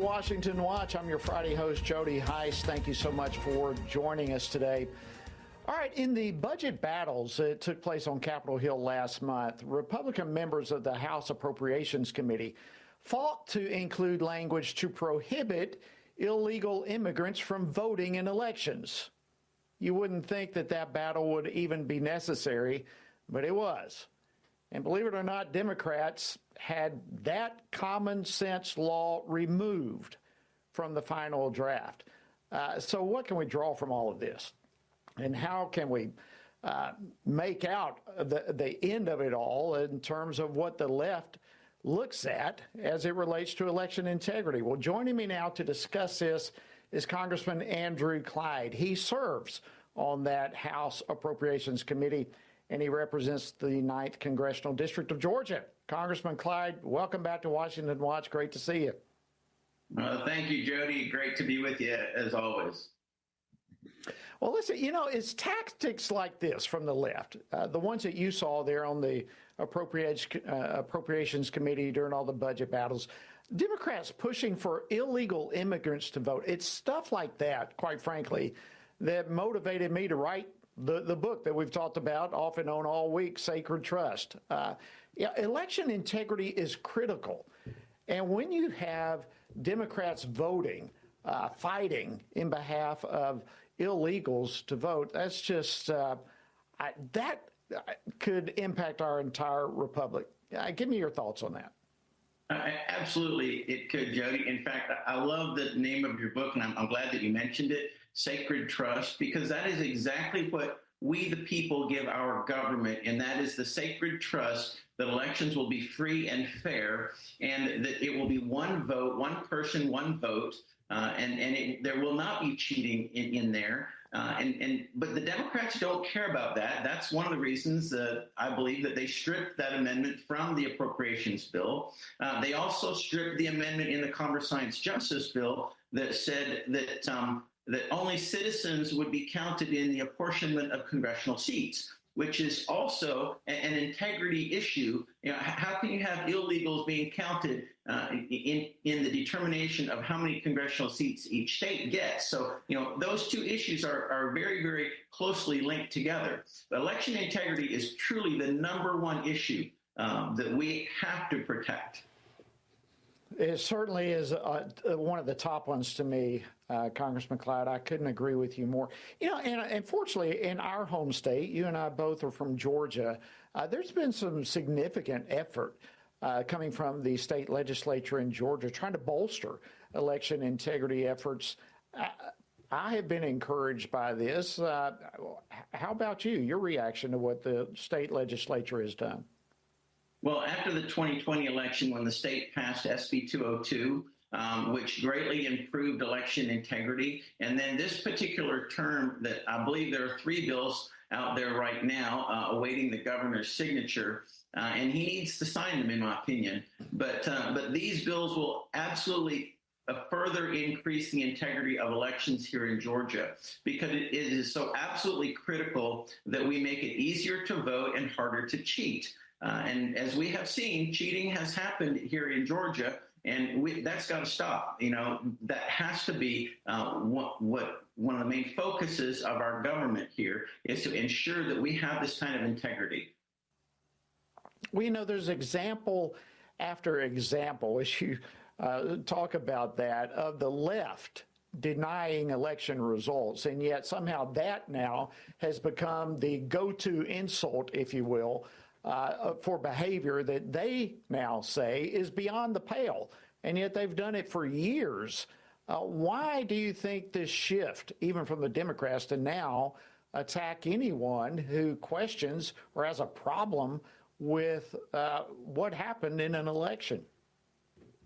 Washington Watch. I'm your Friday host, Jody Heiss. Thank you so much for joining us today. All right, in the budget battles that took place on Capitol Hill last month, Republican members of the House Appropriations Committee fought to include language to prohibit illegal immigrants from voting in elections. You wouldn't think that that battle would even be necessary, but it was. And believe it or not, Democrats had that common sense law removed from the final draft. So what can we draw from all of this? And how can we make out the end of it all in terms of what the left looks at as it relates to election integrity? Well, joining me now to discuss this is Congressman Andrew Clyde. He serves on that House Appropriations Committee, and he represents the 9th Congressional District of Georgia. Congressman Clyde, welcome back to Washington Watch. Great to see you. Thank you, Jody. Great to be with you, as always. Well, listen, it's tactics like this from the left, the ones that you saw there on the Appropriations Committee during all the budget battles, Democrats pushing for illegal immigrants to vote. It's stuff like that, quite frankly, that motivated me to write the book that we've talked about off and on all week, Sacred Trust. Election integrity is critical. And when you have Democrats voting, fighting in behalf of illegals to vote, that's just, that could impact our entire republic. Give me your thoughts on that. Absolutely, it could, Jody. In fact, I love the name of your book, and I'm glad that you mentioned it, Sacred Trust, because that is exactly what we, the people, give our government, and that is the sacred trust that elections will be free and fair, and that it will be one vote, one person, one vote, there will not be cheating in there. But the Democrats don't care about that. That's one of the reasons that I believe that they stripped that amendment from the appropriations bill. They also stripped the amendment in the Commerce Science Justice bill that said that only citizens would be counted in the apportionment of congressional seats, which is also an integrity issue. How can you have illegals being counted in the determination of how many congressional seats each state gets? So, those two issues are very, very closely linked together. But election integrity is truly the number one issue that we have to protect. It certainly is one of the top ones to me, Congressman Clyde. I couldn't agree with you more. And fortunately, in our home state, you and I both are from Georgia, there's been some significant effort coming from the state legislature in Georgia trying to bolster election integrity efforts. I have been encouraged by this. How about you, your reaction to what the state legislature has done? Well, after the 2020 election, when the state passed SB 202, which greatly improved election integrity, and then this particular term that I believe there are 3 bills out there right now awaiting the governor's signature, and he needs to sign them, in my opinion. But these bills will absolutely further increase the integrity of elections here in Georgia, because it is so absolutely critical that we make it easier to vote and harder to cheat. And as we have seen, cheating has happened here in Georgia, and that's got to stop. That has to be what one of the main focuses of our government here is to ensure that we have this kind of integrity. Well, there's example after example, as you talk about that, of the left denying election results, and yet somehow that now has become the go-to insult, if you will, for behavior that they now say is beyond the pale, and yet they've done it for years. Why do you think this shift, even from the Democrats, to now attack anyone who questions or has a problem with what happened in an election?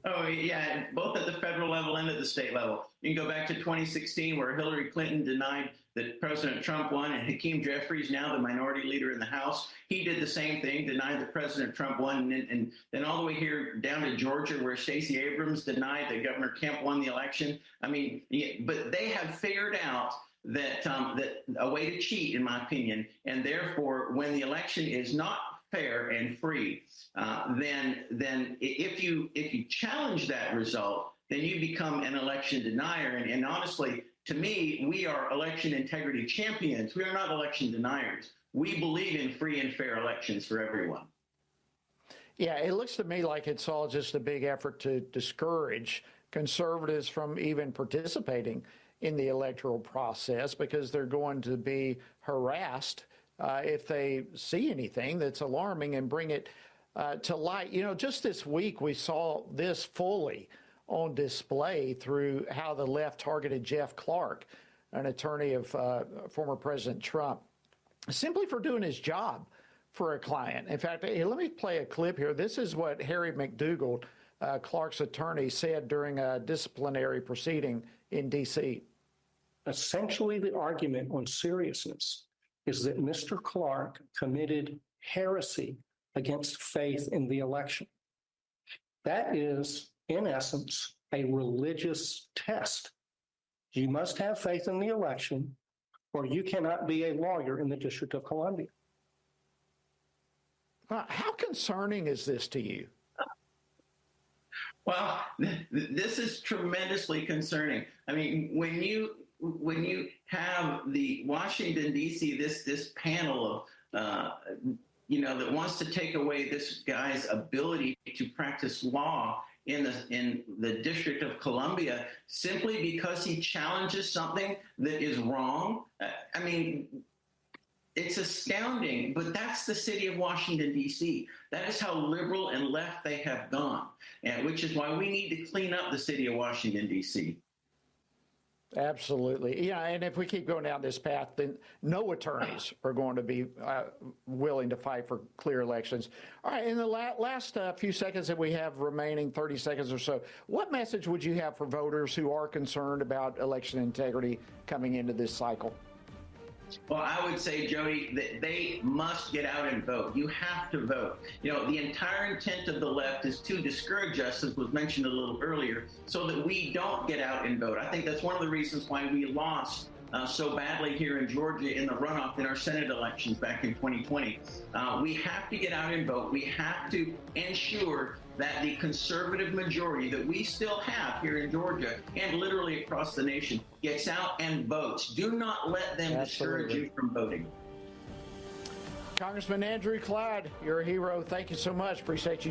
Oh, yeah, both at the federal level and at the state level. You can go back to 2016, where Hillary Clinton denied that President Trump won, and Hakeem Jeffries, now the minority leader in the House, he did the same thing, denied that President Trump won, and then all the way here down to Georgia, where Stacey Abrams denied that Governor Kemp won the election. I mean, but they have figured out that a way to cheat, in my opinion, and therefore, when the election is not fair and free, then if you challenge that result, then you become an election denier. And honestly, to me, we are election integrity champions. We are not election deniers. We believe in free and fair elections for everyone. Yeah, it looks to me like it's all just a big effort to discourage conservatives from even participating in the electoral process because they're going to be harassed if they see anything that's alarming and bring it to light. You know, just this week we saw this fully on display through how the left targeted Jeff Clark, an attorney of former President Trump, simply for doing his job for a client. In fact, let me play a clip here. This is what Harry McDougal, Clark's attorney, said during a disciplinary proceeding in D.C. Essentially, the argument on seriousness is that Mr. Clark committed heresy against faith in the election. That is, in essence, a religious test. You must have faith in the election, or you cannot be a lawyer in the District of Columbia. How concerning is this to you? Well, this is tremendously concerning. I mean, when you have the Washington D.C. this panel of that wants to take away this guy's ability to practice law in the District of Columbia simply because he challenges something that is wrong. I mean, it's astounding, but that's the city of Washington, D.C. That is how liberal and left they have gone, and which is why we need to clean up the city of Washington, D.C. Absolutely. Yeah, and if we keep going down this path, then no attorneys are going to be willing to fight for clear elections. All right, in the last few seconds that we have remaining, 30 seconds or so, what message would you have for voters who are concerned about election integrity coming into this cycle? Well, I would say, Jody, that they must get out and vote. You have to vote. You know, the entire intent of the left is to discourage us, as was mentioned a little earlier, so that we don't get out and vote. I think that's one of the reasons why we lost so badly here in Georgia in the runoff in our Senate elections back in 2020. We have to get out and vote. We have to ensure that the conservative majority that we still have here in Georgia and literally across the nation gets out and votes. Do not let them discourage you from voting. Congressman Andrew Clyde, you're a hero. Thank you so much. Appreciate you